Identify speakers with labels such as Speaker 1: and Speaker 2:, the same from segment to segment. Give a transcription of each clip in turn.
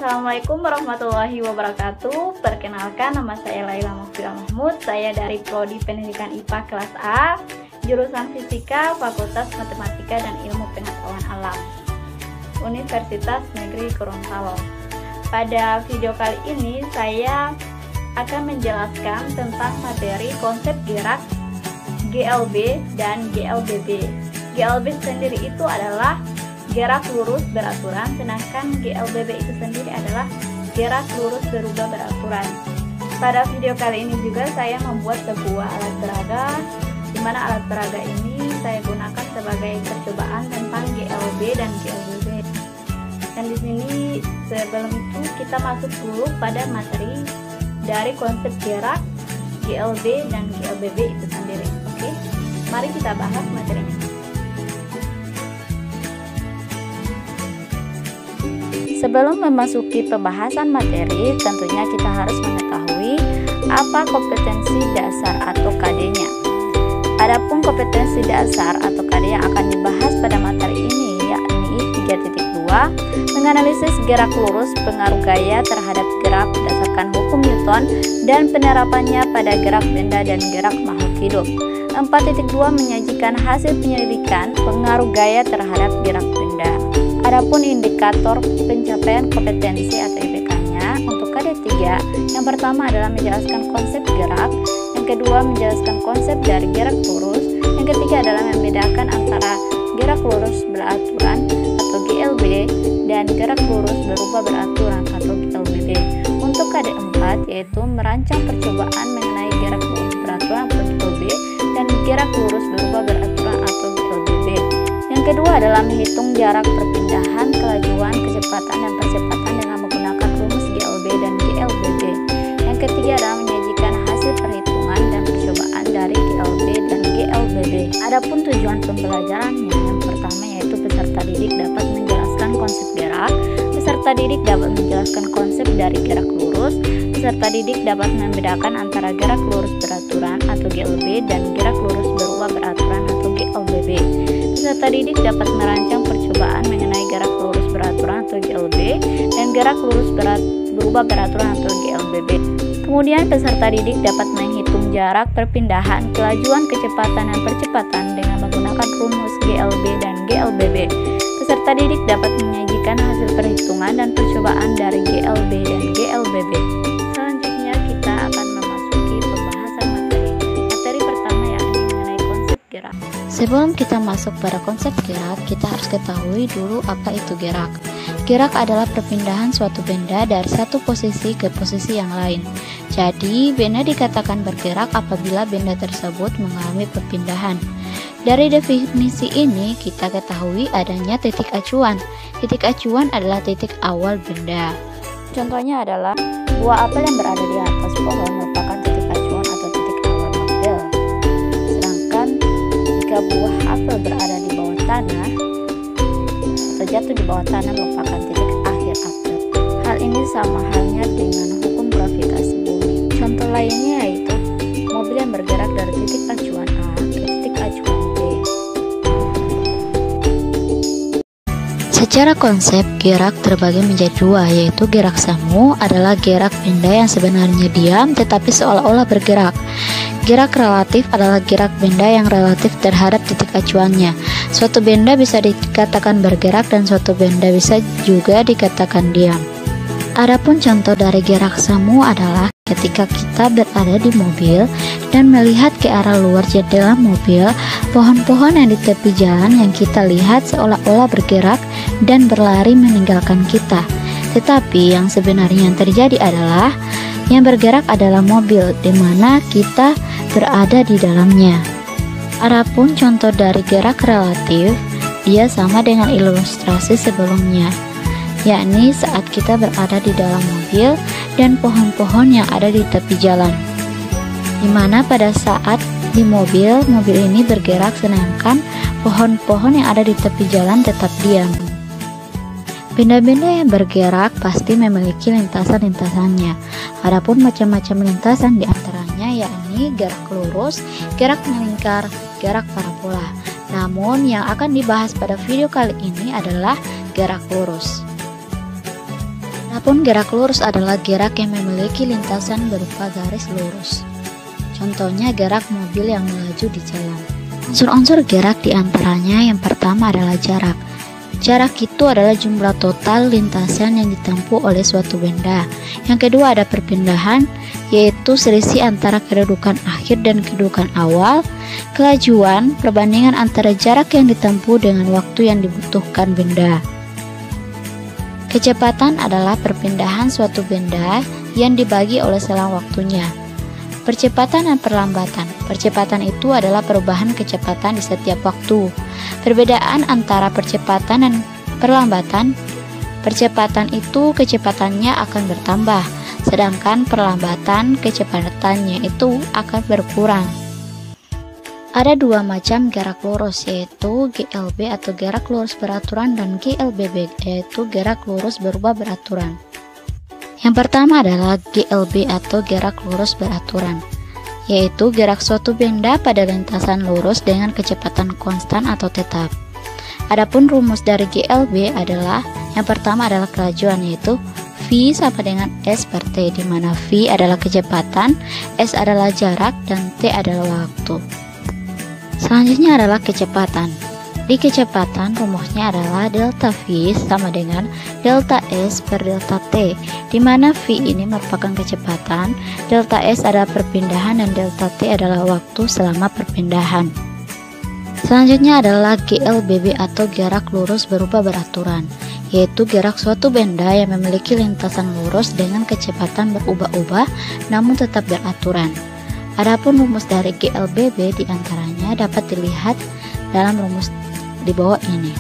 Speaker 1: Assalamualaikum warahmatullahi wabarakatuh. Perkenalkan, nama saya Laila Mufira Mahmud. Saya dari Prodi Pendidikan IPA kelas A, jurusan Fisika, Fakultas Matematika dan Ilmu Pengetahuan Alam, Universitas Negeri Gorontalo. Pada video kali ini saya akan menjelaskan tentang materi konsep gerak GLB dan GLBB. GLB sendiri itu adalah gerak lurus beraturan, sedangkan GLBB itu sendiri adalah gerak lurus berubah beraturan. Pada video kali ini juga saya membuat sebuah alat peraga, di mana alat peraga ini saya gunakan sebagai percobaan tentang GLB dan GLBB. Dan di sini sebelum itu kita masuk dulu pada materi dari konsep gerak GLB dan GLBB itu sendiri. Oke, mari kita bahas materinya. Sebelum memasuki pembahasan materi, tentunya kita harus mengetahui apa kompetensi dasar atau KD-nya. Adapun kompetensi dasar atau KD yang akan dibahas pada materi ini yakni 3.2, menganalisis gerak lurus pengaruh gaya terhadap gerak berdasarkan hukum Newton dan penerapannya pada gerak benda dan gerak makhluk hidup. 4.2, menyajikan hasil penyelidikan pengaruh gaya terhadap gerak benda. Adapun indikator pencapaian kompetensi atau IPK-nya untuk KD3, yang pertama adalah menjelaskan konsep gerak, yang kedua menjelaskan konsep dari gerak lurus, yang ketiga adalah membedakan antara gerak lurus beraturan atau GLB dan gerak lurus berubah beraturan atau GLBB. Untuk KD4 yaitu merancang percobaan mengenai gerak lurus beraturan atau GLB dan gerak lurus berubah beraturan atau GLBB. Yang kedua adalah menghitung jarak perpindahan, kelajuan, kecepatan, dan percepatan dengan menggunakan rumus GLB dan GLBB. Yang ketiga adalah menyajikan hasil perhitungan dan percobaan dari GLB dan GLBB. Adapun tujuan pembelajarannya, yang pertama yaitu peserta didik dapat menjelaskan konsep gerak, peserta didik dapat menjelaskan konsep dari gerak lurus, peserta didik dapat membedakan antara gerak lurus beraturan atau GLB dan gerak lurus berubah beraturan atau GLBB. Peserta didik dapat merancang percobaan mengenai gerak lurus beraturan atau GLB dan gerak lurus berubah beraturan atau GLBB. Kemudian peserta didik dapat menghitung jarak perpindahan, kelajuan, kecepatan, dan percepatan dengan menggunakan rumus GLB dan GLBB. Peserta didik dapat menyajikan hasil perhitungan dan percobaan dari GLB dan GLBB. Selanjutnya kita akan memasuki pembahasan materi. Materi pertama yakni mengenai konsep gerak. Sebelum kita masuk pada konsep gerak, kita harus ketahui dulu apa itu gerak. Gerak adalah perpindahan suatu benda dari satu posisi ke posisi yang lain. Jadi, benda dikatakan bergerak apabila benda tersebut mengalami perpindahan. Dari definisi ini, kita ketahui adanya titik acuan. Titik acuan adalah titik awal benda. Contohnya adalah buah apel yang berada di atas pohon merupakan titik acuan atau titik awal apel. Sedangkan jika buah apel berada di bawah tanah atau jatuh di bawah tanah merupakan titik akhir apel. Hal ini sama halnya dengan hukum gravitasi bumi. Contoh lainnya yaitu mobil yang bergerak dari titik acuan A ke titik acuan B.
Speaker 2: Secara konsep, gerak terbagi menjadi dua, yaitu gerak semu adalah gerak benda yang sebenarnya diam tetapi seolah-olah bergerak. Gerak relatif adalah gerak benda yang relatif terhadap titik acuannya. Suatu benda bisa dikatakan bergerak dan suatu benda bisa juga dikatakan diam. Adapun contoh dari gerak semu adalah ketika kita berada di mobil dan melihat ke arah luar jendela mobil, pohon-pohon yang di tepi jalan yang kita lihat seolah-olah bergerak dan berlari meninggalkan kita. Tetapi yang sebenarnya yang terjadi adalah yang bergerak adalah mobil di mana kita berada di dalamnya. Adapun contoh dari gerak relatif, dia sama dengan ilustrasi sebelumnya, yakni saat kita berada di dalam mobil dan pohon-pohon yang ada di tepi jalan, di mana pada saat di mobil ini bergerak sedangkan pohon-pohon yang ada di tepi jalan tetap diam. Benda-benda yang bergerak pasti memiliki lintasan-lintasannya. Adapun macam-macam lintasan diantaranya yakni gerak lurus, gerak melingkar, gerak parabola. Namun yang akan dibahas pada video kali ini adalah gerak lurus. Adapun gerak lurus adalah gerak yang memiliki lintasan berupa garis lurus. Contohnya gerak mobil yang melaju di jalan. Unsur-unsur gerak diantaranya yang pertama adalah jarak. Jarak itu adalah jumlah total lintasan yang ditempuh oleh suatu benda. Yang kedua ada perpindahan, yaitu selisih antara kedudukan akhir dan kedudukan awal. Kelajuan, perbandingan antara jarak yang ditempuh dengan waktu yang dibutuhkan benda. Kecepatan adalah perpindahan suatu benda yang dibagi oleh selang waktunya. Percepatan dan perlambatan. Percepatan itu adalah perubahan kecepatan di setiap waktu. Perbedaan antara percepatan dan perlambatan. Percepatan itu kecepatannya akan bertambah, sedangkan perlambatan kecepatannya itu akan berkurang. Ada dua macam gerak lurus, yaitu GLB atau gerak lurus beraturan dan GLBB, yaitu gerak lurus berubah beraturan. Yang pertama adalah GLB atau gerak lurus beraturan, yaitu gerak suatu benda pada lintasan lurus dengan kecepatan konstan atau tetap. Adapun rumus dari GLB adalah yang pertama adalah kelajuan, yaitu V sama dengan S per T, di mana V adalah kecepatan, S adalah jarak, dan T adalah waktu. Selanjutnya adalah kecepatan. Di kecepatan rumusnya adalah delta V sama dengan delta S per delta T, di mana V ini merupakan kecepatan, delta S adalah perpindahan, dan delta T adalah waktu selama perpindahan. Selanjutnya adalah GLBB atau gerak lurus berubah beraturan, yaitu gerak suatu benda yang memiliki lintasan lurus dengan kecepatan berubah-ubah namun tetap beraturan. Adapun rumus dari GLBB diantaranya dapat dilihat dalam rumus di bawah ini.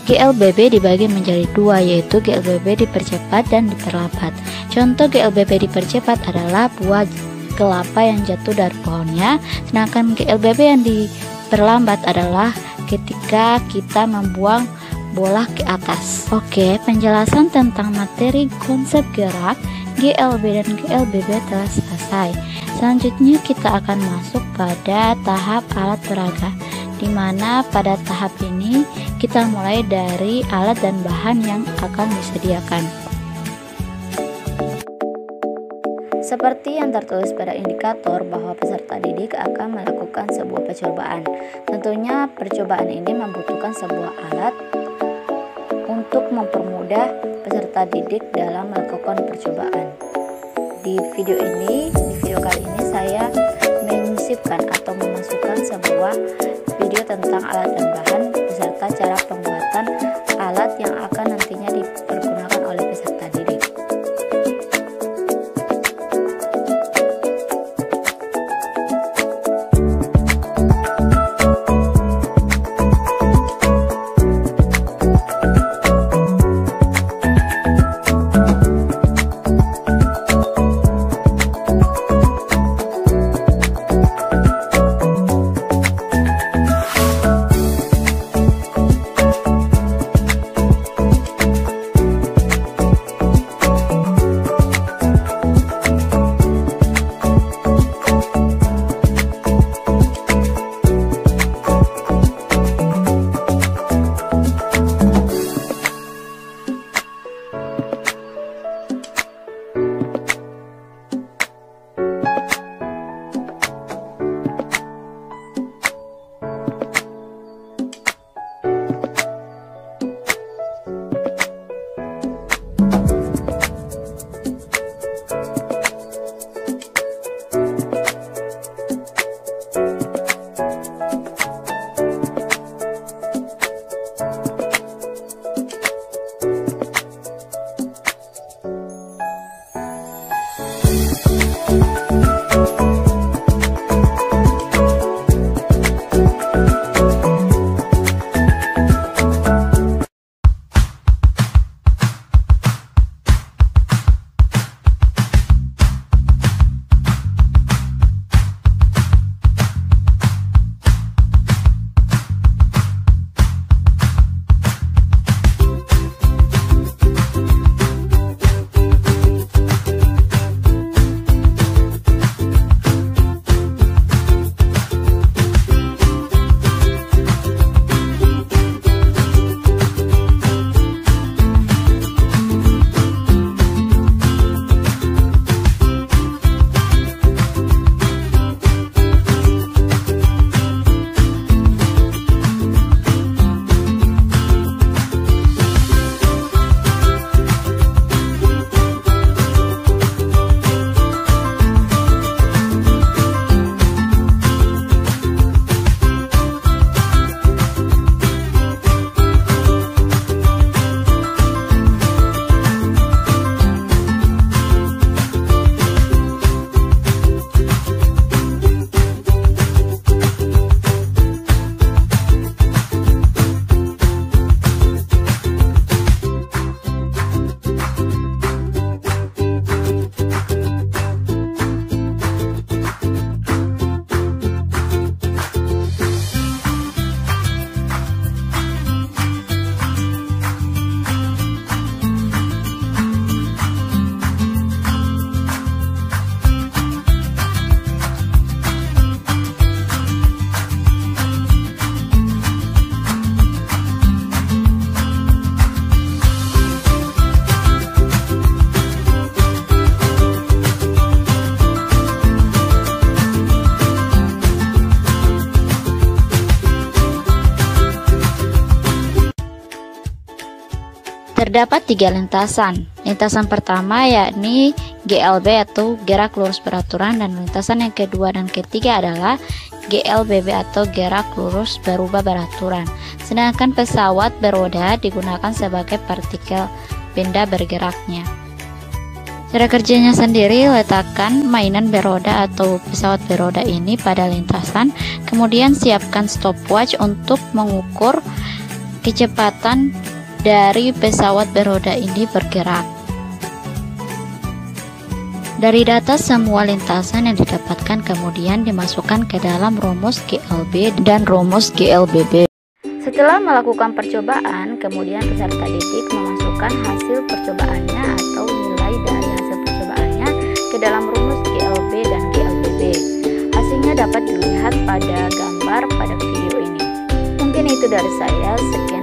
Speaker 2: GLBB dibagi menjadi dua, yaitu GLBB dipercepat dan diperlambat. Contoh GLBB dipercepat adalah buah kelapa yang jatuh dari pohonnya, sedangkan GLBB yang diperlambat adalah ketika kita membuang bola ke atas. Oke, penjelasan tentang materi konsep gerak GLB dan GLBB telah selesai. Selanjutnya kita akan masuk pada tahap alat peraga, di mana pada tahap ini kita mulai dari alat dan bahan yang akan disediakan.
Speaker 1: Seperti yang tertulis pada indikator bahwa peserta didik akan melakukan sebuah percobaan. Tentunya percobaan ini membutuhkan sebuah alat untuk mempermudah peserta didik dalam melakukan percobaan. Di video kali ini saya menyisipkan atau memasukkan sebuah video tentang alat dan bahan beserta cara pembuatan alat yang akan nantinya dipergunakan oleh peserta didik.
Speaker 2: Terdapat 3 lintasan. Lintasan pertama yakni GLB atau gerak lurus beraturan, dan lintasan yang kedua dan ketiga adalah GLBB atau gerak lurus berubah beraturan. Sedangkan pesawat beroda digunakan sebagai partikel benda bergeraknya. Cara kerjanya sendiri, letakkan mainan beroda atau pesawat beroda ini pada lintasan, kemudian siapkan stopwatch untuk mengukur kecepatan dari pesawat beroda ini bergerak. Dari data semua lintasan yang didapatkan kemudian dimasukkan ke dalam rumus GLB dan rumus GLBB.
Speaker 1: Setelah melakukan percobaan, kemudian peserta didik memasukkan hasil percobaannya atau nilai dari hasil percobaannya ke dalam rumus GLB dan GLBB. Hasilnya dapat dilihat pada gambar pada video ini. Mungkin itu dari saya. Sekian.